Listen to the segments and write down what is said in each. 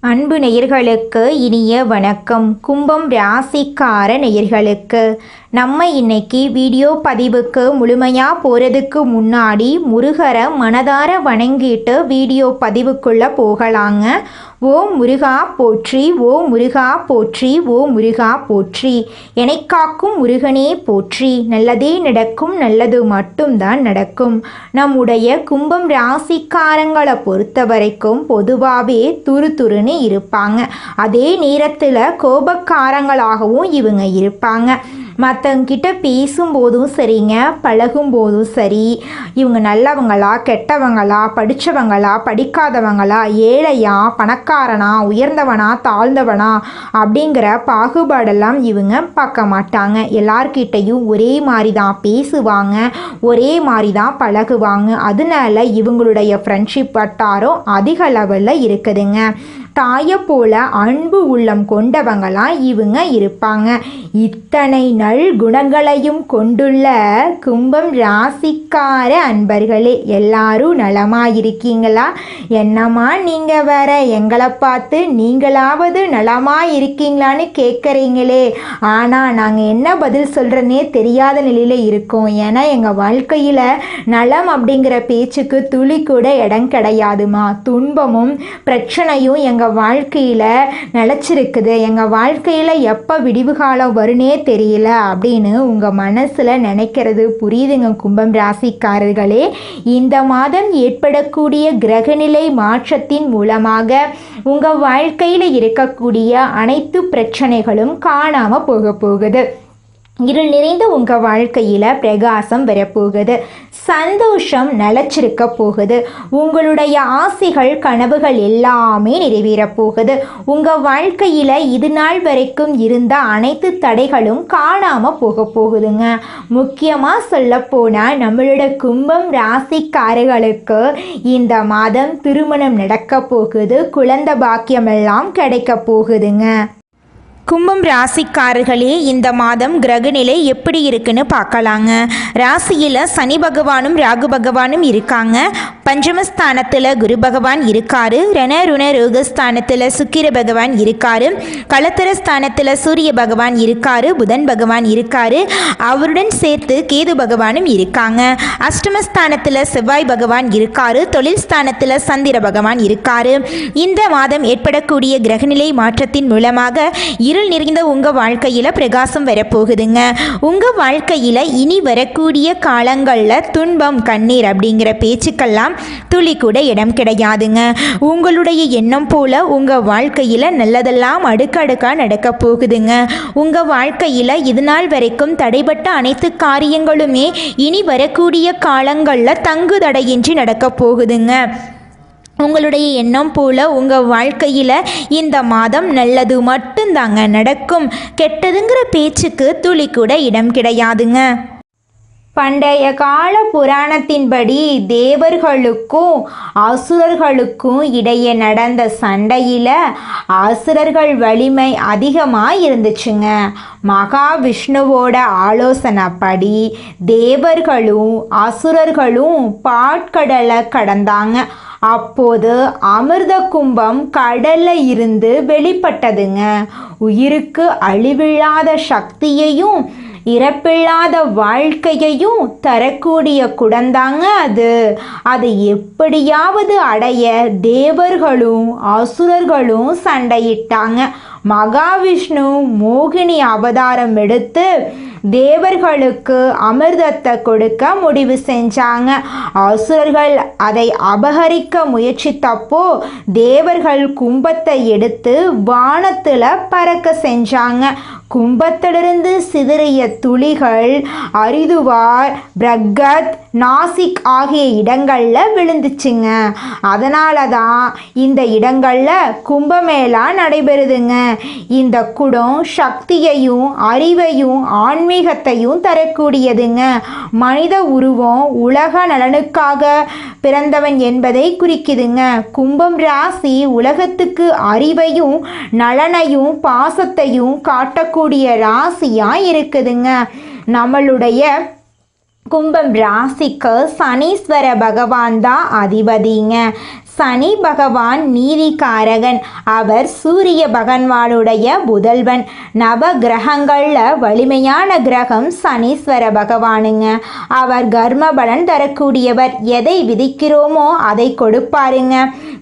அன்பு நேயர்களுக்கு இனிய வணக்கம். கும்பம் ராசிக்கார நேயர்களுக்கு நம்ம இன்னைக்கு வீடியோ பதிவுக்கு முழுமையாக போகிறதுக்கு முன்னாடி முருகரை மனதார வணங்கிட்டு வீடியோ பதிவுக்குள்ளே போகலாங்க. ஓ முருகா போற்றி, ஓ முருகா போற்றி, ஓ முருகா போற்றி, என்னை காக்கும் முருகனே போற்றி. நல்லதே நடக்கும், நல்லது மட்டும்தான் நடக்கும். நம்முடைய கும்பம் ராசிக்காரங்களை பொறுத்த வரைக்கும் பொதுவாகவே துருதுருன்னு இருப்பாங்க. அதே நேரத்தில் கோபக்காரங்களாகவும் இவங்க இருப்பாங்க. மற்றவங்கிட்ட பேசும்போதும் சரிங்க, பழகும்போதும் சரி, இவங்க நல்லவங்களா கெட்டவங்களா, படித்தவங்களா படிக்காதவங்களா, ஏழையா பணக்காரனா, உயர்ந்தவனா தாழ்ந்தவனா அப்படிங்கிற பாகுபாடெல்லாம் இவங்க பார்க்க மாட்டாங்க. எல்லார்கிட்டையும் ஒரே மாதிரி தான் பேசுவாங்க, ஒரே மாதிரி தான் பழகுவாங்க. அதனால இவங்களுடைய ஃப்ரெண்ட்ஷிப் வட்டாரம் அதிக லெவலில் இருக்குதுங்க. தாயை போல அன்பு உள்ளம் கொண்டவங்களாம் இவங்க இருப்பாங்க. இத்தனை நல் குணங்களையும் கொண்டுள்ள கும்பம் ராசிக்கார அன்பர்களே, எல்லாரும் நலமாயிருக்கீங்களா? என்னம்மா நீங்கள் வேற எங்களை பார்த்து நீங்களாவது நலமாயிருக்கீங்களான்னு கேட்குறீங்களே. ஆனால் நாங்கள் என்ன பதில் சொல்கிறேன்னே தெரியாத நிலையில் இருக்கோம். ஏன்னா எங்கள் வாழ்க்கையில் நலம் அப்படிங்கிற பேச்சுக்கு துளி கூட இடம் கிடையாதுமா. துன்பமும் பிரச்சனையும் எங்கள் வாழ்க்கையில் நிலச்சிருக்குது. எங்கள் வாழ்க்கையில் எப்போ விடிவு காலம் வருனே தெரியல அப்படின்னு உங்கள் மனசில் நினைக்கிறது புரியுதுங்க கும்பம் ராசிக்காரர்களே. இந்த மாதம் ஏற்படக்கூடிய கிரகநிலை மாற்றத்தின் மூலமாக உங்கள் வாழ்க்கையில் இருக்கக்கூடிய அனைத்து பிரச்சனைகளும் காணாமல் போகுது. இருள் நிறைந்த உங்கள் வாழ்க்கையில் பிரகாசம் வரப்போகுது. சந்தோஷம் நிலச்சிருக்க போகுது. உங்களுடைய ஆசைகள் கனவுகள் எல்லாமே நிறைவேறப் போகுது. உங்கள் வாழ்க்கையில் இது நாள் வரைக்கும் இருந்த அனைத்து தடைகளும் காணாமல் போகுதுங்க. முக்கியமாக சொல்லப்போனால் நம்மளோட கும்பம் ராசிக்காரர்களுக்கு இந்த மாதம் திருமணம் நடக்க போகுது. குழந்தை பாக்கியமெல்லாம் கிடைக்க போகுதுங்க. கும்பம் ராசிக்காரர்களே, இந்த மாதம் கிரகநிலை எப்படி இருக்குன்னு பார்க்கலாங்க. ராசியில் சனி பகவானும் ராகு பகவானும் இருக்காங்க. பஞ்சமஸ்தானத்தில் குரு பகவான் இருக்காரு. ரணருண ரோகஸ்தானத்தில் சுக்கிர பகவான் இருக்காரு. களத்திரஸ்தானத்தில் சூரிய பகவான் இருக்காரு. புதன் பகவான் இருக்காரு. அவருடன் சேர்த்து கேது பகவானும் இருக்காங்க. அஷ்டமஸ்தானத்தில் செவ்வாய் பகவான் இருக்காரு. தொழில் ஸ்தானத்தில் சந்திர பகவான் இருக்காரு. இந்த மாதம் ஏற்படக்கூடிய கிரகநிலை மாற்றத்தின் மூலமாக இருள் நிறைந்த உங்கள் வாழ்க்கையில் பிரகாசம் வரப்போகுதுங்க. உங்கள் வாழ்க்கையில் இனி வரக்கூடிய காலங்களில் துன்பம் கண்ணீர் அப்படிங்கிற பேச்சுக்கெல்லாம் துளி கூட இடம் கிடையாதுங்க. உங்களுடைய எண்ணம் போல உங்கள் வாழ்க்கையில் நல்லதெல்லாம் அடுக்கடுக்காக நடக்க போகுதுங்க. உங்கள் வாழ்க்கையில் இது நாள் வரைக்கும் தடைபட்ட அனைத்து காரியங்களுமே இனி வரக்கூடிய காலங்களில் தங்கு தடையின்றி நடக்க போகுதுங்க. உங்களுடைய எண்ணம் போல உங்கள் வாழ்க்கையில் இந்த மாதம் நல்லது மட்டும்தாங்க நடக்கும். கெட்டதுங்கிற பேச்சுக்கு துளி கூட இடம் கிடையாதுங்க. பண்டைய கால புராணத்தின்படி தேவர்களுக்கும் அசுரர்களுக்கும் இடையே நடந்த சண்டையில் அசுரர்கள் வலிமை அதிகமாக இருந்துச்சுங்க. மகாவிஷ்ணுவோட ஆலோசனைப்படி தேவர்களும் அசுரர்களும் பாட்கடலை கடந்தாங்க. அப்போது அமிர்த கும்பம் கடல்ல இருந்து வெளிப்பட்டதுங்க. உயிருக்கு அழிவில்லாத சக்தியையும் இறப்பில்லாத வாழ்க்கையையும் தரக்கூடிய குடந்தாங்க அது எப்படியாவது அடைய தேவர்களும் அசுரர்களும் சண்டையிட்டாங்க. மகாவிஷ்ணு மோகினி அவதாரம் எடுத்து தேவர்களுக்கு அமிர்தத்தை கொடுக்க முடிவு செஞ்சாங்க. அசுரர்கள் அதை அபகரிக்க முயற்சித்தப்போ தேவர்கள் கும்பத்தை எடுத்து வானத்தில் பறக்க செஞ்சாங்க. கும்பத்திலிருந்து சிதறிய துளிகள் அரிதுவார், பிரகத், நாசிக் ஆகிய இடங்களில் விழுந்துச்சுங்க. அதனால தான் இந்த இடங்களில் கும்பமேளா நடைபெறுதுங்க. இந்த குடம் சக்தியையும் அறிவையும் ஆன்மீகத்தையும் தரக்கூடியதுங்க. மனித உருவம் உலக நலனுக்காக பிறந்தவன் என்பதை குறிக்குதுங்க. கும்பம் ராசி உலகத்துக்கு அறிவையும் நலனையும் பாசத்தையும் காட்டக்கூடிய ராசியாக இருக்குதுங்க. நம்மளுடைய கும்பம் ராசிக்கு சனீஸ்வர பகவான் தான் அதிபதிங்க. சனி பகவான் நீதிகாரகன். அவர் சூரிய பகவானுடைய புதல்வன். நவ கிரகங்களில் வலிமையான கிரகம் சனீஸ்வர பகவானுங்க. அவர் கர்ம பலன் தரக்கூடியவர். எதை விதிக்கிறோமோ அதை கொடுப்பாருங்க.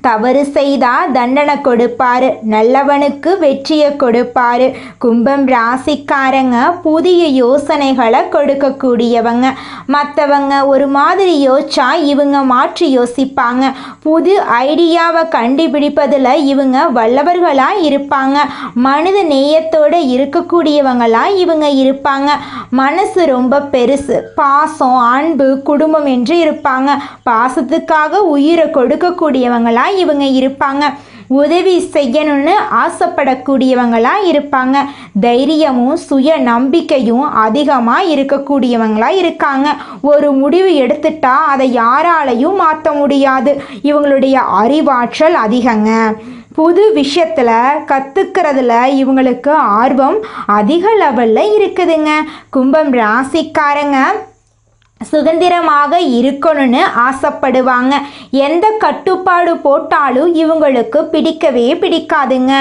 தவறு செய்தால் தண்டனை கொடுப்பாரு. நல்லவனுக்கு வெற்றியை கொடுப்பாரு. கும்பம் ராசிக்காரங்க புதிய யோசனைகளை கொடுக்கக்கூடியவங்க. மற்றவங்க ஒரு மாதிரி யோசிச்சா இவங்க மாற்றி யோசிப்பாங்க. புது ஐடியாவை கண்டுபிடிப்பதில் இவங்க வல்லவர்களாக இருப்பாங்க. மனித நேயத்தோடு இருக்கக்கூடியவங்களாக இவங்க இருப்பாங்க. மனசு ரொம்ப பெருசு. பாசம், அன்பு, குடும்பம் என்று இருப்பாங்க. பாசத்துக்காக உயிரை கொடுக்கக்கூடியவங்களாக இவங்க இருப்பாங்க. உதவி செய்யணும்னு ஆசைப்படக்கூடியவங்களாக இருப்பாங்க. தைரியமும் சுய நம்பிக்கையும் அதிகமாக இருக்கக்கூடியவங்களாக இருக்காங்க. ஒரு முடிவு எடுத்துட்டா அதை யாராலையும் மாற்ற முடியாது. இவங்களுடைய அறிவாற்றல் அதிகங்க. புது விஷயத்தில் கற்றுக்கிறதுல இவங்களுக்கு ஆர்வம் அதிக லெவலில் இருக்குதுங்க. கும்பம் ராசிக்காரங்க சுதந்திரமாக இருக்கணும்னு ஆசைப்படுவாங்க. எந்த கட்டுப்பாடு போட்டாலும் இவங்களுக்கு பிடிக்கவே பிடிக்காதுங்க.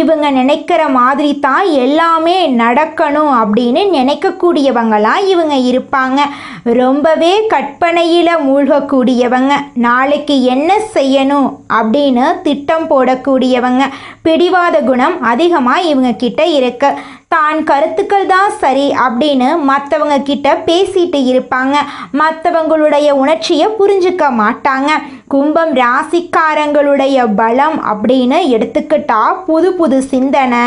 இவங்க நினைக்கிற மாதிரி தான் எல்லாமே நடக்கணும் அப்படின்னு நினைக்கக்கூடியவங்களாம் இவங்க இருப்பாங்க. ரொம்பவே கற்பனையில் மூழ்கக்கூடியவங்க. நாளைக்கு என்ன செய்யணும் அப்படின்னு திட்டம் போடக்கூடியவங்க. பிடிவாத குணம் அதிகமாக இவங்க கிட்ட இருக்கு. தான் கருத்துக்கள் தான் சரி அப்படின்னு மற்றவங்க கிட்ட பேசிட்டு இருப்பாங்க. மற்றவங்களுடைய உணர்ச்சியை புரிஞ்சுக்க மாட்டாங்க. கும்பம் ராசிக்காரங்களுடைய பலம் அப்படின்னு எடுத்துக்கிட்டா புது புது சிந்தனை,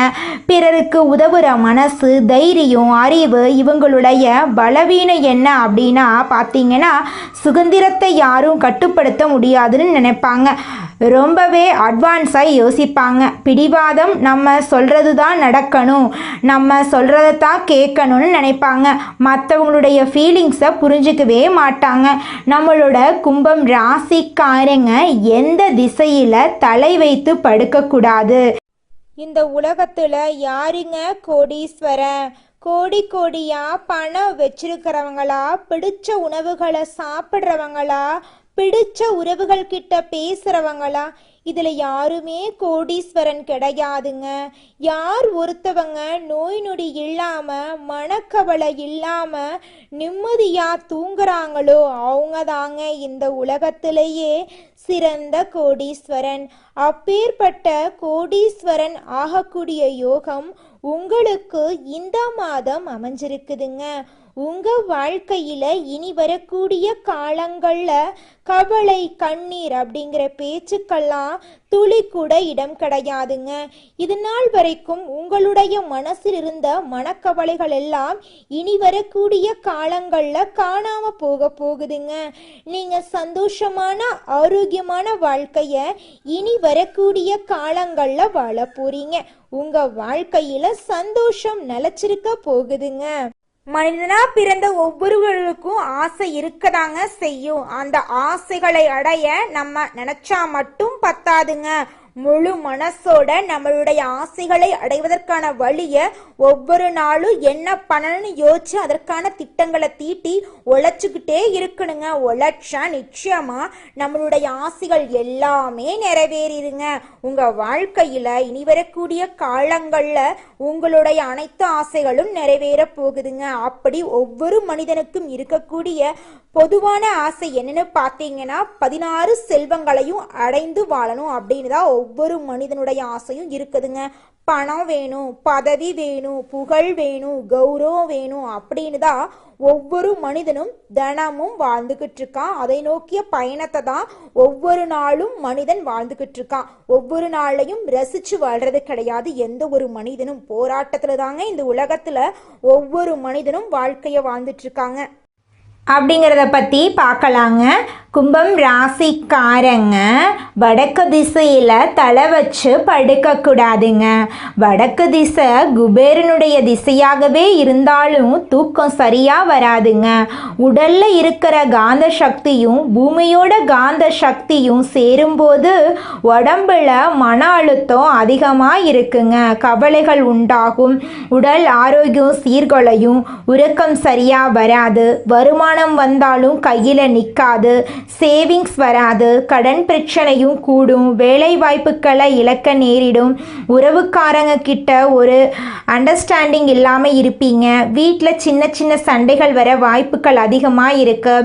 பிறருக்கு உதவுற மனசு, தைரியம், அறிவு. இவங்களுடைய பலவீனம் என்ன அப்படின்னா பார்த்தீங்கன்னா சுதந்திரத்தை யாரும் கட்டுப்படுத்த முடியாதுன்னு நினைப்பாங்க. ரொம்பவே அட்வான்ஸாக யோசிப்பாங்க. பிடிவாதம், நம்ம சொல்கிறது தான் நடக்கணும், நம்ம சொல்கிறத தான் கேட்கணும்னு நினைப்பாங்க. மற்றவங்களுடைய ஃபீலிங்ஸை புரிஞ்சிக்கவே மாட்டாங்க. நம்மளோட கும்பம் ராசிக்காரங்க எந்த திசையில் தலை வைத்து படுக்கக்கூடாது. இந்த உலகத்தில் யாருங்க கோடீஸ்வரன்? கோடி கோடியா பணம் வச்சிருக்கிறவங்களா, பிடிச்ச உணவுகளை சாப்பிட்றவங்களா, பிடிச்ச உறவுகள் கிட்ட பேசுறவங்களா? இதுல யாருமே கோடீஸ்வரன் கிடையாதுங்க. யார் ஒருத்தவங்க நோய் நொடி இல்லாம, மனக்கவலை இல்லாம நிம்மதியா தூங்குறாங்களோ அவங்க தாங்க இந்த உலகத்திலேயே சிறந்த கோடீஸ்வரன். அப்பேற்பட்ட கோடீஸ்வரன் ஆகக்கூடிய யோகம் உங்களுக்கு இந்த மாதம் அமைஞ்சிருக்குதுங்க. உங்க வாழ்க்கையில இனி வரக்கூடிய காலங்கள்ல கவலை, கண்ணீர் அப்படிங்கிற பேச்சுக்கெல்லாம் துளி கூட இடம் கிடையாதுங்க. இது நாள் வரைக்கும் உங்களுடைய மனசில் இருந்த மனக்கவலைகள் எல்லாம் இனி வரக்கூடிய காலங்கள்ல காணாம போகுதுங்க. நீங்க சந்தோஷமான ஆரோக்கியமான வாழ்க்கைய இனி வரக்கூடிய காலங்கள்ல வாழ போறீங்க. உங்க வாழ்க்கையில சந்தோஷம் நிலைச்சிருக்க போகுதுங்க. மனிதனா பிறந்த ஒவ்வொருவருக்கும் ஆசை இருக்கதாங்க செய்யும். அந்த ஆசைகளை அடைய நம்ம நினைச்சா மட்டும் பத்தாதுங்க. முழு மனசோட நம்மளுடைய ஆசைகளை அடைவதற்கான வழியை ஒவ்வொரு நாளும் என்ன பண்ணணும்னு யோசிச்சு அதற்கான திட்டங்களை தீட்டி உழைச்சிக்கிட்டே இருக்கணுங்க. உழைச்சா நிச்சயமா நம்மளுடைய ஆசைகள் எல்லாமே நிறைவேறிடுங்க. உங்க வாழ்க்கையில இனி வரக்கூடிய காலங்கள்ல உங்களுடைய அனைத்து ஆசைகளும் நிறைவேற போகுதுங்க. அப்படி ஒவ்வொரு மனிதனுக்கும் இருக்கக்கூடிய பொதுவான ஆசை என்னன்னு பார்த்தீங்கன்னா 16 செல்வங்களையும் அடைந்து வாழணும் அப்படின்னு தான் ஒவ்வொரு மனிதனுடைய ஆசையும் இருக்குதுங்க. பணம் வேணும், பதவி வேணும், புகழ் வேணும், கௌரவம் வேணும் அப்படின்னு தான் ஒவ்வொரு மனிதனும் தினமும் வாழ்ந்துகிட்டு இருக்கான். அதை நோக்கிய பயணத்தை தான் ஒவ்வொரு நாளும் மனிதன் வாழ்ந்துகிட்டு இருக்கான். ஒவ்வொரு நாளையும் ரசிச்சு வாழ்றது கிடையாது எந்த ஒரு மனிதனும். போராட்டத்துல தாங்க இந்த உலகத்துல ஒவ்வொரு மனிதனும் வாழ்க்கைய வாழ்ந்துட்டு இருக்காங்க. அப்படிங்கிறத பற்றி பார்க்கலாங்க. கும்பம் ராசிக்காரங்க வடக்கு திசையில் தலை வச்சு படுக்கக்கூடாதுங்க. வடக்கு திசை குபேரனுடைய திசையாகவே இருந்தாலும் தூக்கம் சரியாக வராதுங்க. உடலில் இருக்கிற காந்த சக்தியும் பூமியோட காந்த சக்தியும் சேரும்போது உடம்புல மன அழுத்தம் அதிகமாக இருக்குங்க. கவலைகள் உண்டாகும். உடல் ஆரோக்கியம் சீர்குலையும். உறக்கம் சரியாக வராது. வருமானம் வருமானம் வந்தாலும் கையில் நிற்காது, சேவிங்ஸ் வராது, கடன் பிரச்சனையும் கூடும், வேலை வாய்ப்புகளை இழக்க நேரிடும், உறவுக்காரங்க கிட்ட ஒரு அண்டர்ஸ்டாண்டிங் இல்லாமல் இருப்பீங்க, வீட்டில் சின்ன சின்ன சண்டைகள் வர வாய்ப்புகள் அதிகமாக இருக்கு.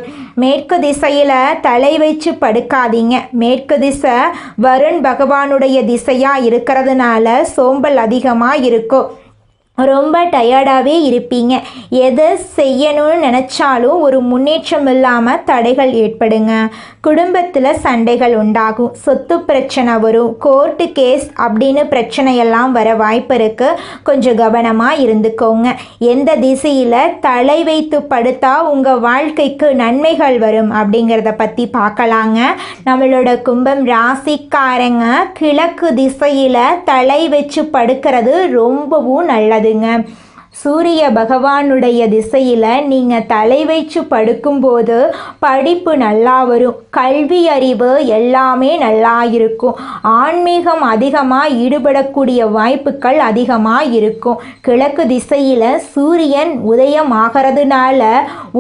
மேற்கு திசையில் தலை வச்சு படுக்காதீங்க. மேற்கு திசை வருண் பகவானுடைய திசையாக இருக்கிறதுனால சோம்பல் அதிகமாக இருக்கும். ரொம்ப டயர்டாகவே இருப்பீங்க. எதை செய்யணும்னு நினச்சாலும் ஒரு முன்னேற்றம் இல்லாமல் தடைகள் ஏற்படுங்க. குடும்பத்தில் சண்டைகள் உண்டாகும், சொத்து பிரச்சனை வரும், கோர்ட்டு கேஸ் அப்படின்னு பிரச்சனையெல்லாம் வர வாய்ப்பு இருக்குது. கொஞ்சம் கவனமாக இருந்துக்கோங்க. எந்த திசையில் தலை வைத்து படுத்தா உங்கள் வாழ்க்கைக்கு நன்மைகள் வரும் அப்படிங்கிறத பற்றி பார்க்கலாங்க. நம்மளோட கும்பம் ராசிக்காரங்க கிழக்கு திசையில் தலை வச்சு படுக்கிறது ரொம்பவும் நல்லது. சூரிய பகவானுடைய திசையில் நீங்கள் தலை வைச்சு படுக்கும்போது படிப்பு நல்லா வரும், கல்வி அறிவு எல்லாமே நல்லா இருக்கும், ஆன்மீகம் அதிகமாக ஈடுபடக்கூடிய வாய்ப்புகள் அதிகமாக இருக்கும். கிழக்கு திசையில் சூரியன் உதயம் ஆகிறதுனால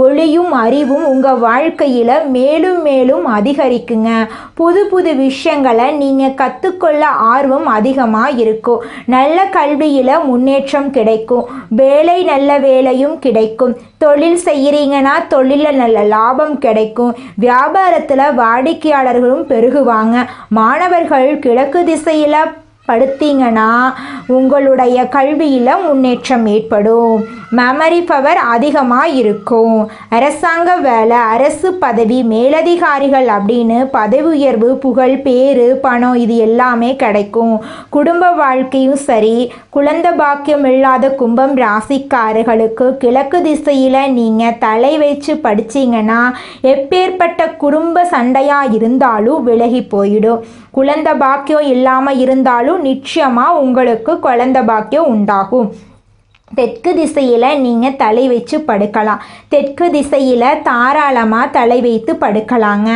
ஒளியும் அறிவும் உங்கள் வாழ்க்கையில் மேலும் மேலும் அதிகரிக்குங்க. புது புது விஷயங்களை நீங்கள் கற்றுக்கொள்ள ஆர்வம் அதிகமாக இருக்கும். நல்ல கல்வியில் முன்னேற்றம் கிடைக்கும், வேலை நல்ல வேலையும் கிடைக்கும். தொழில் செய்கிறீங்கன்னா தொழிலில் நல்ல லாபம் கிடைக்கும். வியாபாரத்தில் வாடிக்கையாளர்களும் பெருகுவாங்க. மாணவர்கள் கிழக்கு திசையில் படுத்தீங்கன்னா உங்களுடைய கல்வியில் முன்னேற்றம் ஏற்படும். மெமரி பவர் அதிகமாக இருக்கும். அரசாங்க வேலை, அரசு பதவி, மேலதிகாரிகள் அப்படின்னு பதவி உயர்வு, புகழ், பேரு, பணம் இது எல்லாமே கிடைக்கும். குடும்ப வாழ்க்கையும் சரி. குழந்தை பாக்கியம் இல்லாத கும்பம் ராசிக்காரர்களுக்கு கிழக்கு திசையில் நீங்கள் தலை வச்சு படிச்சிங்கன்னா எப்பேற்பட்ட குடும்ப சண்டையாக இருந்தாலும் விலகி போயிடும். குழந்தை பாக்கியம் இல்லாமல் இருந்தாலும் நிச்சயமாக உங்களுக்கு குழந்தை பாக்கியம் உண்டாகும். தெற்கு திசையில் நீங்கள் தலை வச்சு படுக்கலாம். தெற்கு திசையில் தாராளமாக தலை வைத்து படுக்கலாங்க.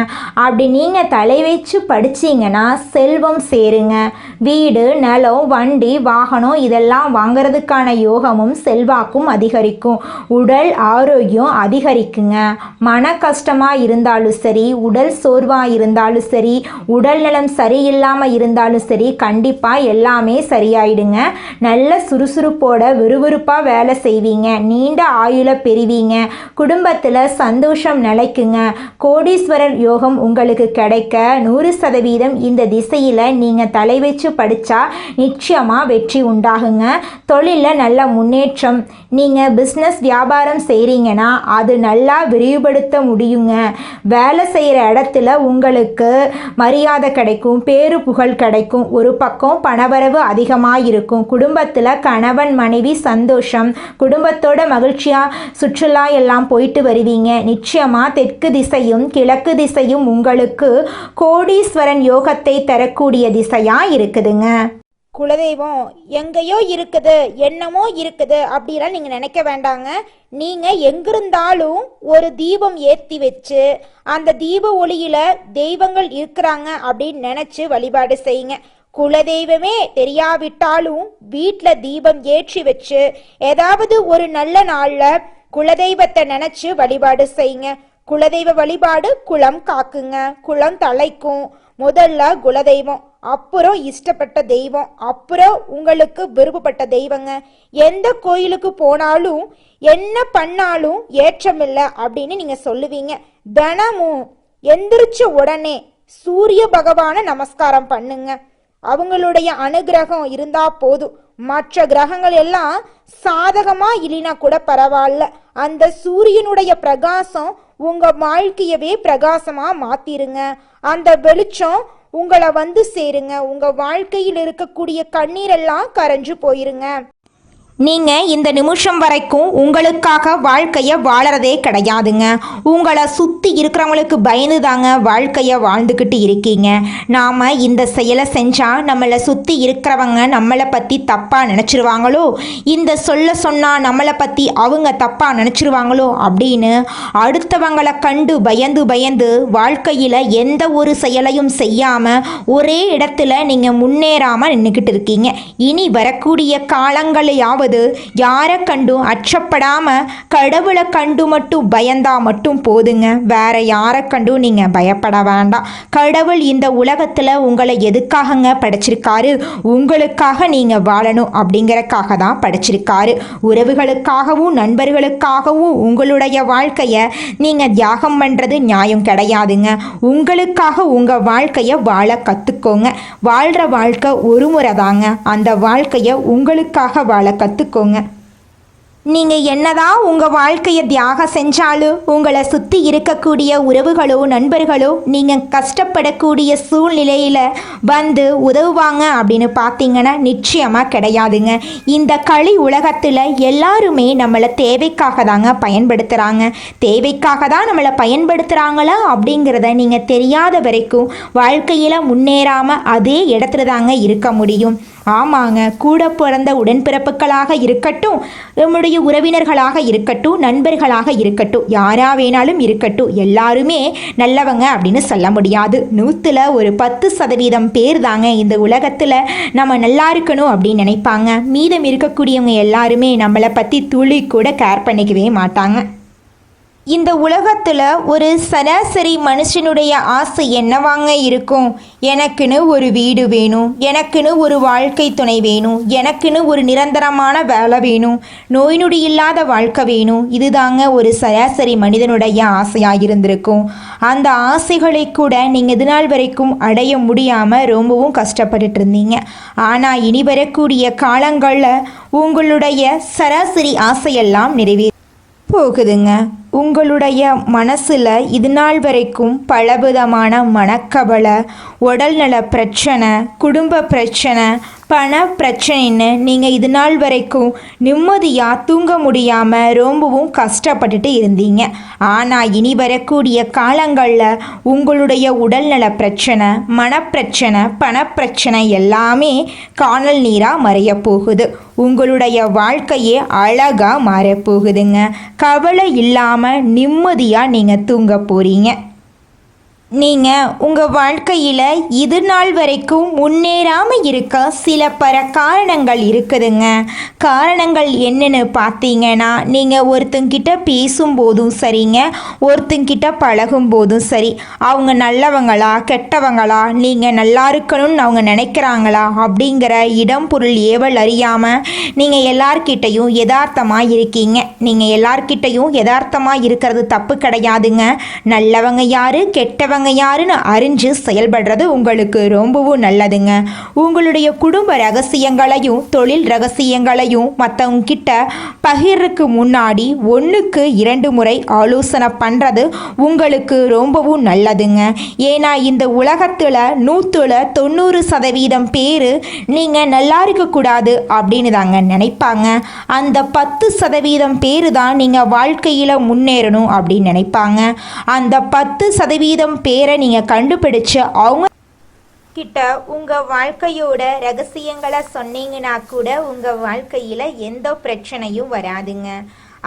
அப்படி நீங்கள் தலை வச்சு படிச்சிங்கன்னா செல்வம் சேருங்க. வீடு, நிலம், வண்டி, வாகனம் இதெல்லாம் வாங்கிறதுக்கான யோகமும் செல்வாக்கும் அதிகரிக்கும். உடல் ஆரோக்கியம் அதிகரிக்குங்க. மன கஷ்டமாக இருந்தாலும் சரி, உடல் சோர்வாக இருந்தாலும் சரி, உடல் நலம் சரியில்லாமல் இருந்தாலும் சரி, கண்டிப்பாக எல்லாமே சரியாயிடுங்க. நல்ல சுறுசுறுப்போட விறுவிறுப்பாக வேலை செய்வீங்க. நீண்ட ஆயுள பெறுவீங்க. குடும்பத்தில் சந்தோஷம் நிலைக்குங்க. கோடீஸ்வரர் யோகம் உங்களுக்கு கிடைக்க 100% இந்த திசையில் நீங்கள் தலை வச்சு படித்தா நிச்சயமாக வெற்றி உண்டாகுங்க. தொழிலில் நல்ல முன்னேற்றம். நீங்கள் பிஸ்னஸ் வியாபாரம் செய்கிறீங்கன்னா அது நல்லா விரிவுபடுத்த முடியுங்க. வேலை செய்கிற இடத்துல உங்களுக்கு மரியாதை கிடைக்கும், பேரு புகழ் கிடைக்கும். ஒரு பக்கம் பணவரவு அதிகமாக இருக்கும். குடும்பத்தில் கணவன் மனைவி சந்தோஷம், குடும்பத்தோட மகிழ்ச்சியாக சுற்றுலா எல்லாம் போயிட்டு வருவீங்க. நிச்சயமாக தெற்கு திசையும் கிழக்கு திசையும் உங்களுக்கு கோடீஸ்வரன் யோகத்தை தரக்கூடிய திசையாக இருக்குதுங்க. குலதெய்வம் எங்கேயோ இருக்குது, என்னமோ இருக்குது அப்படிலாம் நீங்கள் நினைக்க வேண்டாங்க. நீங்கள் எங்கிருந்தாலும் ஒரு தீபம் ஏற்றி வச்சு அந்த தீப ஒளியில் தெய்வங்கள் இருக்கிறாங்க அப்படின்னு நினச்சி வழிபாடு செய்யுங்க. குலதெய்வமே தெரியாவிட்டாலும் வீட்டில் தீபம் ஏற்றி வச்சு ஏதாவது ஒரு நல்ல நாளில் குலதெய்வத்தை நினச்சி வழிபாடு செய்யுங்க. குலதெய்வ வழிபாடு குலம் காக்குங்க, குலம் தலைக்கும். முதல்ல குலதெய்வம், அப்புறம் இஷ்டப்பட்ட தெய்வம், அப்புறம் உங்களுக்கு விருப்பப்பட்ட தெய்வங்க. எந்த கோயிலுக்கு போனாலும் என்ன பண்ணாலும் ஏற்றமில்லை அப்படின்னு நீங்கள் சொல்லுவீங்க. தினமும் எந்திரிச்ச உடனே சூரிய பகவானை நமஸ்காரம் பண்ணுங்க. அவங்களுடைய அனுகிரகம் இருந்தா போதும். மற்ற கிரகங்கள் எல்லாம் சாதகமா இல்லைனா கூட பரவாயில்ல, அந்த சூரியனுடைய பிரகாசம் உங்க வாழ்க்கையவே பிரகாசமா மாத்திருங்க. அந்த வெளிச்சம் உங்களை வந்து சேருங்க. உங்க வாழ்க்கையில் இருக்கக்கூடிய கண்ணீரெல்லாம் கரைஞ்சு போயிருங்க. நீங்கள் இந்த நிமிஷம் வரைக்கும் உங்களுக்காக வாழ்க்கையை வாழறதே கிடையாதுங்க. உங்களை சுற்றி இருக்கிறவங்களுக்கு பயந்து தாங்க வாழ்க்கையை வாழ்ந்துக்கிட்டு இருக்கீங்க. நாம் இந்த செயலை செஞ்சால் நம்மளை சுற்றி இருக்கிறவங்க நம்மளை பற்றி தப்பாக நினச்சிருவாங்களோ, இந்த சொன்னால் நம்மளை பற்றி அவங்க தப்பாக நினச்சிருவாங்களோ அப்படின்னு அடுத்தவங்களை கண்டு பயந்து பயந்து வாழ்க்கையில் எந்த ஒரு செயலையும் செய்யாமல் ஒரே இடத்துல நீங்கள் முன்னேறாமல் நின்றுக்கிட்டு இருக்கீங்க. இனி வரக்கூடிய காலங்களையாவது அதாவது யாரை கண்டும் அச்சப்படாமல் கடவுளை கண்டு மட்டும் பயந்தா மட்டும் போதுங்க. வேற யாரை கண்டும் நீங்கள் பயப்பட வேண்டாம். கடவுள் இந்த உலகத்தில் உங்களை எதுக்காகங்க படைச்சிருக்காரு? உங்களுக்காக நீங்கள் வாழணும் அப்படிங்கிறக்காக தான் படைச்சிருக்காரு. உறவுகளுக்காகவும் நண்பர்களுக்காகவும் உங்களுடைய வாழ்க்கையை நீங்கள் தியாகம் பண்ணுறது நியாயம் கிடையாதுங்க. உங்களுக்காக உங்கள் வாழ்க்கையை வாழ கற்றுக்கோங்க. வாழ்கிற வாழ்க்கை ஒரு முறை தாங்க. அந்த வாழ்க்கையை உங்களுக்காக வாழ கற்றுக்கோங்க. நீங்கள் என்னதான் உங்கள் வாழ்க்கையை தியாகம் செஞ்சாலும் உங்களை சுற்றி இருக்கக்கூடிய உறவுகளோ நண்பர்களோ நீங்கள் கஷ்டப்படக்கூடிய சூழ்நிலையில் வந்து உதவுவாங்க அப்படின்னு பார்த்தீங்கன்னா நிச்சயமாக கிடையாதுங்க. இந்த களி உலகத்தில் எல்லாருமே நம்மளை தேவைக்காக தாங்க பயன்படுத்துகிறாங்க. தேவைக்காக தான் நம்மளை பயன்படுத்துகிறாங்களா அப்படிங்கிறத நீங்கள் தெரியாத வரைக்கும் வாழ்க்கையில் முன்னேறாமல் அதே இடத்துல தாங்க இருக்க முடியும். ஆமாங்க, கூட பிறந்த உடன்பிறப்புகளாக இருக்கட்டும், நம்முடைய உறவினர்களாக இருக்கட்டும், நண்பர்களாக இருக்கட்டும், யாரா வேணாலும் இருக்கட்டும், எல்லாருமே நல்லவங்க அப்படின்னு சொல்ல முடியாது. 100ல் ஒரு 10% பேர் தாங்க இந்த உலகத்தில் நம்ம நல்லா இருக்கணும் அப்படின்னு நினைப்பாங்க. மீதம் இருக்கக்கூடியவங்க எல்லாருமே நம்மளை பற்றி துளி கூட கேர் பண்ணிக்கவே மாட்டாங்க. இந்த உலகத்தில் ஒரு சராசரி மனுஷனுடைய ஆசை என்னவாங்க இருக்கும்? எனக்குன்னு ஒரு வீடு வேணும், எனக்குன்னு ஒரு வாழ்க்கை துணை வேணும், எனக்குன்னு ஒரு நிரந்தரமான வேலை வேணும், நோய் நொடி இல்லாத வாழ்க்கை வேணும். இதுதாங்க ஒரு சராசரி மனிதனுடைய ஆசையாக இருந்திருக்கும். அந்த ஆசைகளை கூட நீங்கள் இது நாள் வரைக்கும் அடைய முடியாமல் ரொம்பவும் கஷ்டப்பட்டுட்டு இருந்தீங்க. ஆனால் இனி வரக்கூடிய காலங்களில் உங்களுடைய சராசரி ஆசையெல்லாம் நிறைவேறும் போகுதுங்க. உங்களுடைய மனசில் இது நாள் வரைக்கும் பலவிதமான மனக்கவலை, உடல்நல பிரச்சனை, குடும்ப பிரச்சனை, பண பிரச்சனைன்னு நீங்கள் இது நாள் வரைக்கும் நிம்மதியாக தூங்க முடியாமல் ரொம்பவும் கஷ்டப்பட்டுட்டு இருந்தீங்க. ஆனால் இனி வரக்கூடிய காலங்களில் உங்களுடைய உடல்நல பிரச்சனை, மனப்பிரச்சனை, பணப்பிரச்சனை எல்லாமே காணல் நீராக மறைய போகுது. உங்களுடைய வாழ்க்கையே அழகாக மாறப்போகுதுங்க. கவலை இல்லாமல் நிம்மதியாக நீங்கள் தூங்க போகிறீங்க. நீங்கள் உங்கள் வாழ்க்கையில் இது நாள் வரைக்கும் முன்னேறாமல் இருக்க சில காரணங்கள் இருக்குதுங்க. காரணங்கள் என்னென்னு பார்த்தீங்கன்னா, நீங்கள் ஒருத்தங்கிட்ட பேசும்போதும் சரிங்க, ஒருத்தங்கிட்ட பழகும் போதும் சரி, அவங்க நல்லவங்களா கெட்டவங்களா, நீங்கள் நல்லா இருக்கணும்னு அவங்க நினைக்கிறாங்களா அப்படிங்கிற இடம் பொருள் ஏவல் அறியாமல் நீங்கள் எல்லார்கிட்டையும் யதார்த்தமாக இருக்கீங்க. நீங்கள் எல்லார்கிட்டையும் யதார்த்தமாக இருக்கிறது தப்பு கிடையாதுங்க. நல்லவங்க யார் கெட்டவங்க யாருன்னு அறிஞ்சு செயல்படுறது உங்களுக்கு ரொம்பவும் நல்லதுங்க. உங்களுடைய குடும்ப ரகசியங்களையும் தொழில் ரகசியங்களையும் மற்றவங்க கிட்ட பகிர்றதுக்கு முன்னாடி 1க்கு 2 முறை ஆலோசனை பண்ணுறது உங்களுக்கு ரொம்பவும் நல்லதுங்க. ஏன்னா இந்த உலகத்தில் 100ல் 90% பேர் நீங்கள் நல்லா இருக்கக்கூடாது அப்படின்னு தாங்க நினைப்பாங்க. அந்த 10% பேர் தான் நீங்கள் வாழ்க்கையில் முன்னேறணும் அப்படின்னு நினைப்பாங்க. அந்த 10% பேரை நீங்கள் கண்டுபிடிச்சு அவங்க கிட்ட உங்கள் வாழ்க்கையோட ரகசியங்களை சொன்னீங்கன்னா கூட உங்கள் வாழ்க்கையில் எந்த பிரச்சனையும் வராதுங்க.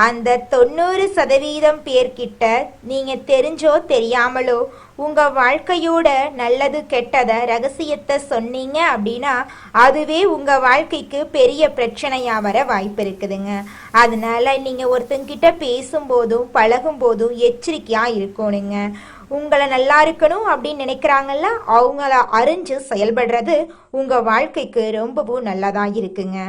அந்த 90% பேர்கிட்ட நீங்கள் தெரிஞ்சோ தெரியாமலோ உங்கள் வாழ்க்கையோட நல்லது கெட்டதை ரகசியத்தை சொன்னீங்க அப்படின்னா அதுவே உங்கள் வாழ்க்கைக்கு பெரிய பிரச்சனையாக வர வாய்ப்பு இருக்குதுங்க. அதனால் நீங்கள் ஒருத்தங்கிட்ட பேசும்போதும் பழகும்போதும் எச்சரிக்கையாக இருக்கணுங்க. உங்களை நல்லா இருக்கணும் அப்படின்னு நினைக்கிறாங்கல்ல, அவங்கள அறிஞ்சு செயல்படுறது உங்கள் வாழ்க்கைக்கு ரொம்பவும் நல்லதாக இருக்குங்க.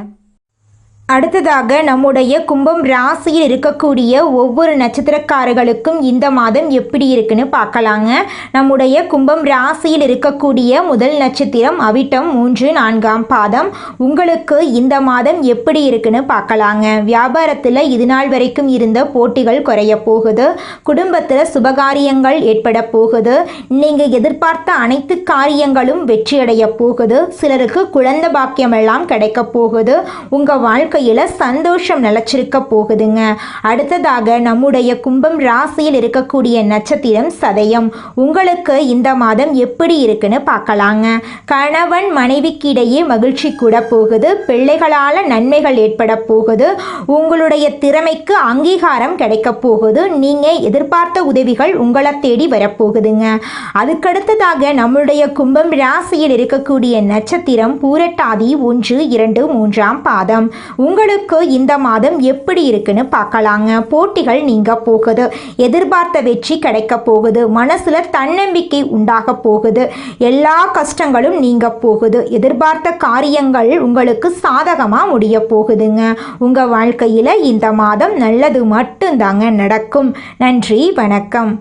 அடுத்ததாக நம்முடைய கும்பம் ராசியில் இருக்கக்கூடிய ஒவ்வொரு நட்சத்திரக்காரர்களுக்கும் இந்த மாதம் எப்படி இருக்குன்னு பார்க்கலாங்க. நம்முடைய கும்பம் ராசியில் இருக்கக்கூடிய முதல் நட்சத்திரம் அவிட்டம் 3, 4ஆம் பாதம். உங்களுக்கு இந்த மாதம் எப்படி இருக்குன்னு பார்க்கலாங்க. வியாபாரத்தில் இது நாள் வரைக்கும் இருந்த போட்டிகள் குறைய போகுது. குடும்பத்தில் சுபகாரியங்கள் ஏற்பட போகுது. நீங்கள் எதிர்பார்த்த அனைத்து காரியங்களும் வெற்றியடைய போகுது. சிலருக்கு குழந்தை பாக்கியம் எல்லாம் கிடைக்க போகுது. உங்கள் வாழ்க்கையில் சந்தோஷம் நிலச்சிருக்க போகுதுங்க. அடுத்ததாக நம்முடைய கும்பம் ராசியில் இருக்கக்கூடிய நட்சத்திரம் சதயம். உங்களுக்கு இந்த மாதம் எப்படி இருக்குன்னு பார்க்கலாங்க. கணவன் மனைவிக்கு இடையே மகிழ்ச்சி கூட போகுது. பிள்ளைகளால் நன்மைகள் ஏற்பட போகுது. உங்களுடைய திறமைக்கு அங்கீகாரம் கிடைக்க போகுது. நீங்கள் எதிர்பார்த்த உதவிகள் உங்களை தேடி வரப்போகுதுங்க. அதுக்கடுத்ததாக நம்முடைய கும்பம் ராசியில் இருக்கக்கூடிய நட்சத்திரம் பூரட்டாதி 1, 2, 3ஆம் பாதம். உங்களுக்கு இந்த மாதம் எப்படி இருக்குன்னு பார்க்கலாங்க. போட்டிகள் நீங்க போகுது, எதிர்பார்த்த வெற்றி கிடைக்க போகுது, மனசுல தன்னம்பிக்கை உண்டாக போகுது, எல்லா கஷ்டங்களும் நீங்க போகுது, எதிர்பார்த்த காரியங்கள் உங்களுக்கு சாதகமா முடிய போகுதுங்க. உங்க வாழ்க்கையில இந்த மாதம் நல்லது மட்டும்தாங்க நடக்கும். நன்றி, வணக்கம்.